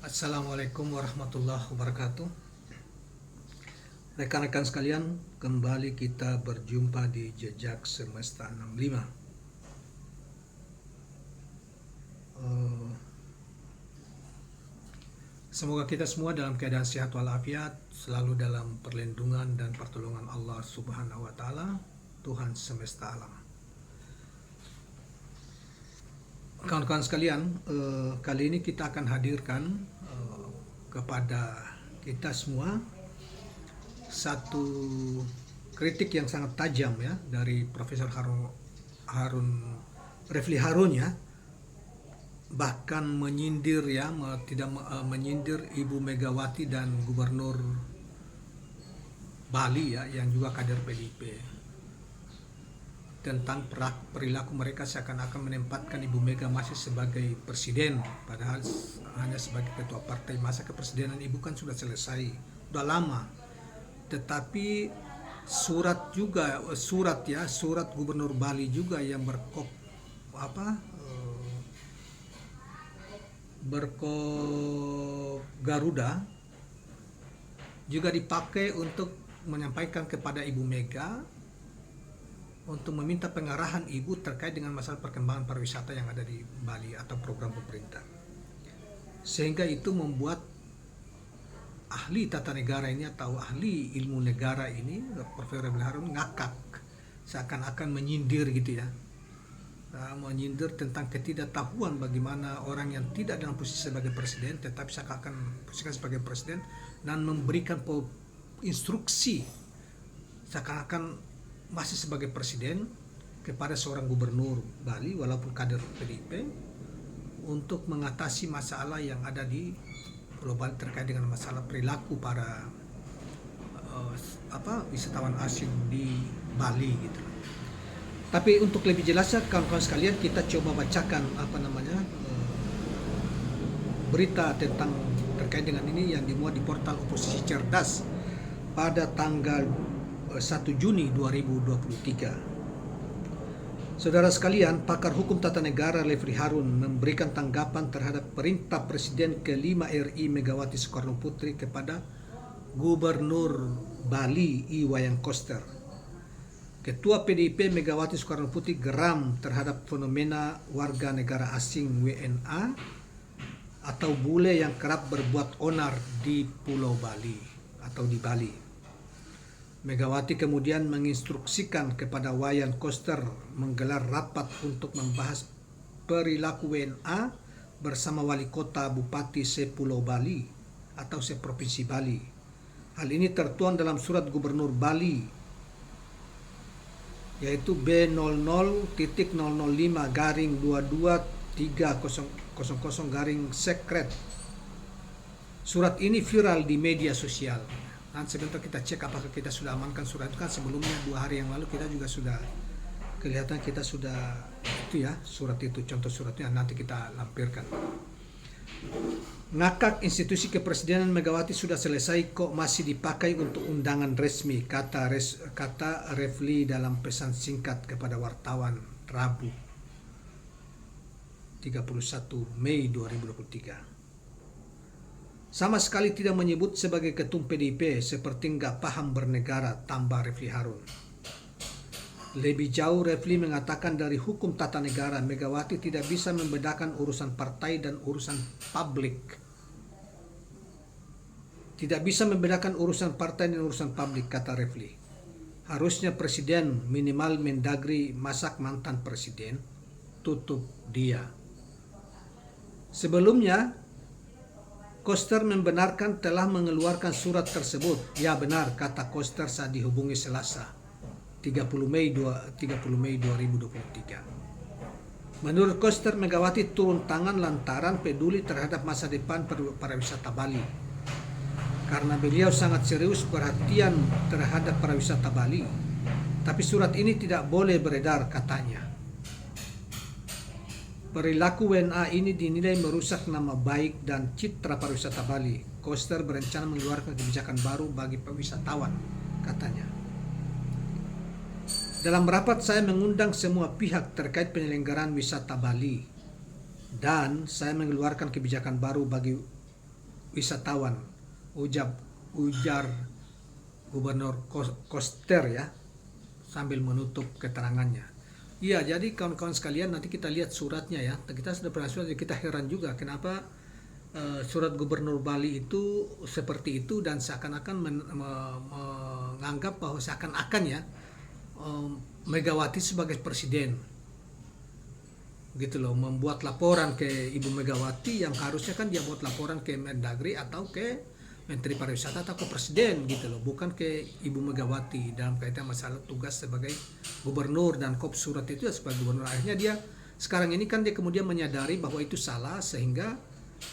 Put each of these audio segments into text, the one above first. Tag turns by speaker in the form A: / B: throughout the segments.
A: Assalamualaikum warahmatullahi wabarakatuh. Rekan-rekan sekalian, kembali kita berjumpa di Jejak Semesta 65. Semoga kita semua dalam keadaan sehat walafiat, selalu dalam perlindungan dan pertolongan Allah Subhanahu wa taala, Tuhan semesta alam. Kawan-kawan sekalian, kali ini kita akan hadirkan kepada kita semua satu kritik yang sangat tajam ya dari Profesor Refli Harun ya, bahkan menyindir ya, tidak menyindir Ibu Megawati dan Gubernur Bali ya, yang juga kader PDIP, tentang perilaku mereka seakan-akan menempatkan Ibu Mega masih sebagai presiden, padahal hanya sebagai ketua partai. Masa kepresidenan Ibu kan sudah selesai, sudah lama. Tetapi surat Gubernur Bali juga yang berkop Garuda juga dipakai untuk menyampaikan kepada Ibu Mega untuk meminta pengarahan Ibu terkait dengan masalah perkembangan pariwisata yang ada di Bali atau program pemerintah. Sehingga itu membuat ahli tata negara ini atau ahli ilmu negara ini, Profesor Refli Harun, ngakak, seakan-akan menyindir gitu ya. Menyindir tentang ketidaktahuan bagaimana orang yang tidak dalam posisi sebagai presiden tetapi seakan-akan posisikan sebagai presiden dan memberikan instruksi seakan-akan masih sebagai presiden kepada seorang gubernur Bali walaupun kader PDIP untuk mengatasi masalah yang ada di Pulau Bali terkait dengan masalah perilaku para wisatawan asing di Bali gitu. Tapi untuk lebih jelasnya kawan-kawan sekalian, kita coba bacakan berita tentang terkait dengan ini yang dimuat di portal Oposisi Cerdas pada tanggal 1 Juni 2023. Saudara sekalian, pakar hukum tata negara Refli Harun memberikan tanggapan terhadap perintah Presiden ke-5 RI Megawati Soekarno Putri kepada Gubernur Bali Iwayan Koster. Ketua PDIP Megawati Soekarno Putri geram terhadap fenomena warga negara asing WNA atau bule yang kerap berbuat onar di Pulau Bali atau di Bali. Megawati kemudian menginstruksikan kepada Wayan Koster menggelar rapat untuk membahas perilaku WNA bersama wali kota bupati se-Pulau Bali atau se-Provinsi Bali. Hal ini tertuang dalam surat Gubernur Bali yaitu B00-5-22300-sekret. Surat ini viral di media sosial. Nanti sebentar kita cek apakah kita sudah amankan surat itu, kan sebelumnya 2 hari yang lalu kita juga sudah kelihatan kita sudah itu ya, surat itu, contoh suratnya nanti kita lampirkan. Ngakak, institusi kepresidenan Megawati sudah selesai kok masih dipakai untuk undangan resmi, kata Refli dalam pesan singkat kepada wartawan Rabu 31 Mei 2023. Sama sekali tidak menyebut sebagai ketum PDIP, seperti nggak paham bernegara, tambah Refli Harun. Lebih jauh, Refli mengatakan dari hukum tata negara, Megawati tidak bisa membedakan urusan partai dan urusan publik. Tidak bisa membedakan urusan partai dan urusan publik, kata Refli. Harusnya presiden, minimal Mendagri, masak mantan presiden, tutup dia. Sebelumnya, Koster membenarkan telah mengeluarkan surat tersebut. Ya benar, kata Koster saat dihubungi Selasa 30 Mei 2023. Menurut Koster, Megawati turun tangan lantaran peduli terhadap masa depan pariwisata Bali. Karena beliau sangat serius perhatian terhadap pariwisata Bali. Tapi surat ini tidak boleh beredar, katanya. Perilaku WNA ini dinilai merusak nama baik dan citra pariwisata Bali. Koster berencana mengeluarkan kebijakan baru bagi wisatawan, katanya. Dalam rapat saya mengundang semua pihak terkait penyelenggaraan wisata Bali dan saya mengeluarkan kebijakan baru bagi wisatawan, ujar Gubernur Koster ya, sambil menutup keterangannya. Iya, jadi kawan-kawan sekalian, nanti kita lihat suratnya ya. Kita sudah pernah surat, kita heran juga kenapa surat Gubernur Bali itu seperti itu, dan seakan-akan menganggap bahwa seakan-akan ya Megawati sebagai presiden gitu loh, membuat laporan ke Ibu Megawati yang harusnya kan dia buat laporan ke Mendagri atau ke Menteri Pariwisata atau ke Presiden gitu loh, bukan ke Ibu Megawati dalam kaitan masalah tugas sebagai gubernur dan kop surat itu ya sebagai gubernur. Akhirnya dia sekarang ini kan dia kemudian menyadari bahwa itu salah, sehingga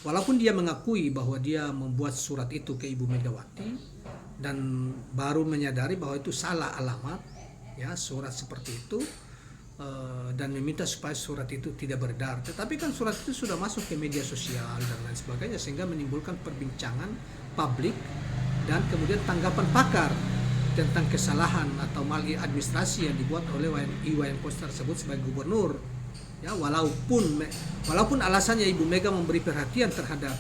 A: walaupun dia mengakui bahwa dia membuat surat itu ke Ibu Megawati dan baru menyadari bahwa itu salah alamat ya surat seperti itu, dan meminta supaya surat itu tidak beredar. Tetapi kan surat itu sudah masuk ke media sosial dan lain sebagainya, sehingga menimbulkan perbincangan publik dan kemudian tanggapan pakar tentang kesalahan atau maladministrasi yang dibuat oleh Iwayan Koster tersebut sebagai gubernur. Ya, walaupun alasannya Ibu Mega memberi perhatian terhadap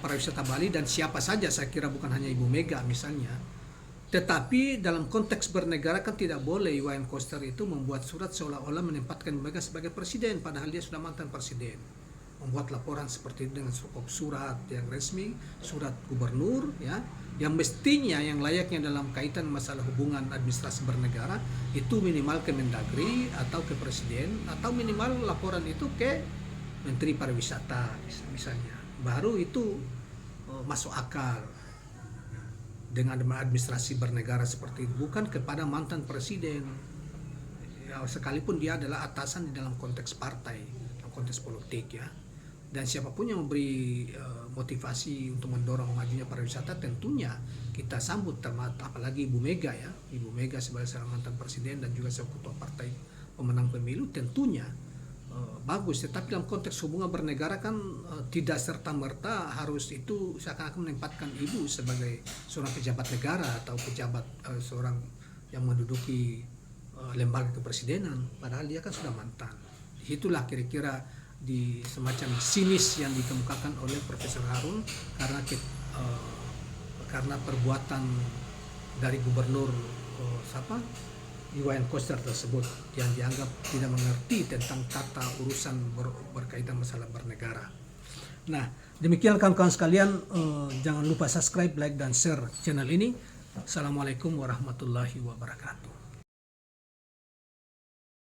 A: pariwisata Bali dan siapa saja, saya kira bukan hanya Ibu Mega misalnya. Tetapi dalam konteks bernegara kan tidak boleh Iwayan Koster itu membuat surat seolah-olah menempatkan Mega sebagai presiden, padahal dia sudah mantan presiden. Membuat laporan seperti itu dengan surat yang resmi, surat gubernur ya, yang mestinya yang layaknya dalam kaitan masalah hubungan administrasi bernegara itu minimal ke Mendagri atau ke presiden, atau minimal laporan itu ke Menteri Pariwisata misalnya. Baru itu masuk akal dengan administrasi bernegara seperti itu, bukan kepada mantan presiden ya, sekalipun dia adalah atasan di dalam konteks partai, dalam konteks politik ya. Dan siapapun yang memberi motivasi untuk mendorong majunya pariwisata tentunya kita sambut, apalagi Ibu Mega ya, Ibu Mega sebagai seorang mantan presiden dan juga sebagai ketua partai pemenang pemilu tentunya bagus. Tetapi dalam konteks hubungan bernegara kan tidak serta-merta harus itu seakan-akan menempatkan ibu sebagai seorang pejabat negara atau pejabat seorang yang menduduki lembaga kepresidenan, padahal dia kan sudah mantan. Itulah kira-kira di semacam sinis yang dikemukakan oleh Profesor Harun karena perbuatan dari Gubernur Iwayan Koster tersebut yang dianggap tidak mengerti tentang tata urusan berkaitan masalah bernegara. Nah, demikian kawan-kawan sekalian, jangan lupa subscribe, like, dan share channel ini. Assalamualaikum warahmatullahi wabarakatuh.